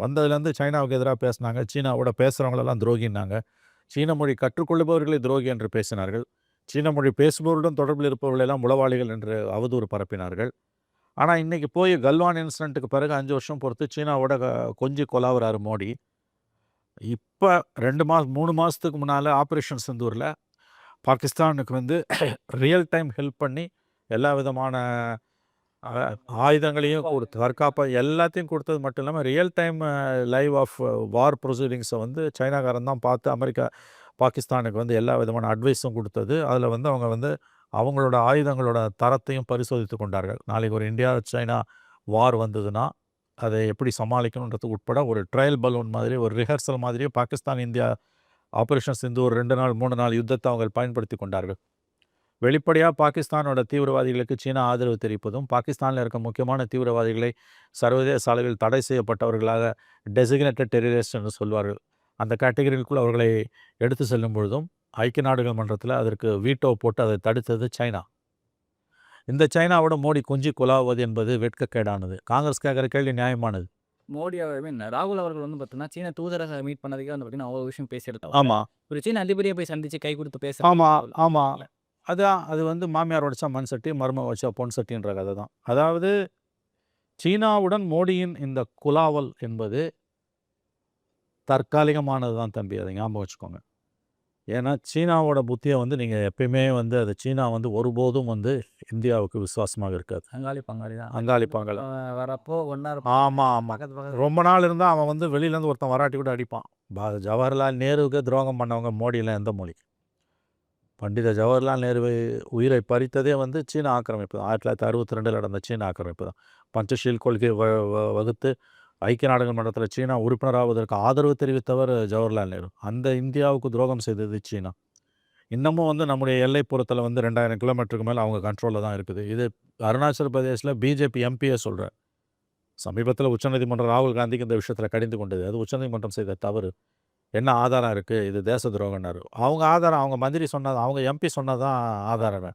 வந்ததுலேருந்து சைனாவுக்கு எதிராக பேசினாங்க. சீனாவோட பேசுகிறவங்களெல்லாம் துரோகின்னாங்க. சீன மொழி கற்றுக்கொள்ளுபவர்களை துரோகி என்று பேசினார்கள். சீன மொழி பேசுபவர்களுடன் தொடர்பில் இருப்பவர்களெல்லாம் உளவாளிகள் என்று அவதூறு பரப்பினார்கள். ஆனால் இன்றைக்கி போய் கல்வான் இன்சிடென்ட்டுக்கு பிறகு 5 வருஷம் பொறுத்து சீனாவோட கொஞ்சி கொலாவுறாரு மோடி. இப்போ 2 மாதம் 3 மாதத்துக்கு முன்னால் ஆப்ரேஷன் சிந்தூரில் பாகிஸ்தானுக்கு வந்து ரியல் டைம் ஹெல்ப் பண்ணி எல்லா விதமான ஆயுதங்களையும் கொடுத்து தற்காப்பாக எல்லாத்தையும் கொடுத்தது மட்டும் இல்லாமல் ரியல் டைம் லைவ் ஆஃப் வார் ப்ரொசீடிங்ஸை வந்து சைனாக்காரன் தான் பார்த்து அமெரிக்கா பாகிஸ்தானுக்கு வந்து எல்லா விதமான அட்வைஸும் கொடுத்தது. அதில் வந்து அவங்க வந்து அவங்களோட ஆயுதங்களோட தரத்தையும் பரிசோதித்து கொண்டார்கள். நாளைக்கு ஒரு இந்தியா சைனா வார் வந்ததுன்னா அதை எப்படி சமாளிக்கணுன்றதுக்கு உட்பட ஒரு ட்ரையல் பலூன் மாதிரி ஒரு ரிஹர்சல் மாதிரியே பாகிஸ்தான் இந்தியா ஆப்ரேஷன் சிந்து ஒரு 2 நாள் 3 நாள் யுத்தத்தை அவங்க பயன்படுத்தி கொண்டார்கள். வெளிப்படையாக பாகிஸ்தானோட தீவிரவாதிகளுக்கு சீனா ஆதரவு தெரிவிப்பதும் பாகிஸ்தானில் இருக்க முக்கியமான தீவிரவாதிகளை சர்வதேச அளவில் தடை செய்யப்பட்டவர்களாக டெசிக்னேட்டட் டெரரிஸ்ட் என்று சொல்வார்கள். அந்த கேட்டகரிக்குள் அவர்களை எடுத்து செல்லும் பொழுதும் ஐக்கிய நாடுகள் மன்றத்தில் அதற்கு வீட்டோ போட்டு அதை தடுத்தது சைனா. இந்த சைனாவோட மோடி கொஞ்சி குலாவது என்பது வெட்கக்கேடானது. காங்கிரஸ் கேட்குற கேள்வி நியாயமானது. மோடி ராகுல் அவர்கள் வந்து பார்த்தீங்கன்னா சீன தூதரக மீட் பண்ணதுக்கே வந்து பார்த்தீங்கன்னா அவ்வளோ விஷயம் பேசியிருக்காங்க. ஆமாம் ஒரு சீன அதிபதியை போய் சந்திச்சு கை கொடுத்து பேச ஆமாம் அதான் அது வந்து மாமியார் வச்சா மண் சட்டி மரும வச்சா பொன் சட்டின்ற கதை தான். அதாவது சீனாவுடன் மோடியின் இந்த குலாவல் என்பது தற்காலிகமானது தான் தம்பி, அதை ஞாபகம் வச்சுக்கோங்க. ஏன்னா சீனாவோட புத்தியை வந்து நீங்கள் எப்பயுமே வந்து அது சீனா வந்து ஒருபோதும் வந்து இந்தியாவுக்கு விசுவாசமாக இருக்காது. அங்காளி பங்காளி தான். அங்காளி பங்காளி. வரப்போ ஒன்றா ஆமாம் ரொம்ப நாள் இருந்தால் அவன் வந்து வெளியிலேருந்து ஒருத்தன் வராட்டி கூட அடிப்பான். ஜவஹர்லால் நேருவுக்கு துரோகம் பண்ணவங்க மோடியில் எந்த மொழி? பண்டித ஜவஹர்லால் நேருவை உயிரை பறித்ததே வந்து சீன ஆக்கிரமிப்பு தான். 1962 நடந்த சீன ஆக்கிரமிப்பு தான். பஞ்சஷீல் கொள்கை வகுத்து ஐக்கிய நாடுகள் மன்றத்தில் சீனா உறுப்பினராவதற்கு ஆதரவு தெரிவித்தவர் ஜவஹர்லால் நேரு. அந்த இந்தியாவுக்கு துரோகம் செய்தது சீனா. இன்னமும் வந்து நம்முடைய எல்லைப்புறத்தில் வந்து 2000 கிலோமீட்டருக்கு மேலே அவங்க கண்ட்ரோலில் தான் இருக்குது. இது அருணாச்சல் பிரதேசில் பிஜேபி எம்பியை சொல்கிறார். சமீபத்தில் உச்சநீதிமன்றம் ராகுல் காந்திக்கு இந்த விஷயத்தில் கடிந்து கொண்டது. அது உச்சநீதிமன்றம் செய்த தவறு. என்ன ஆதாரம் இருக்குது, இது தேச துரோகம்னாரு. அவங்க ஆதாரம் அவங்க மந்திரி சொன்னது, அவங்க எம்பி சொன்னதான் ஆதாரம்.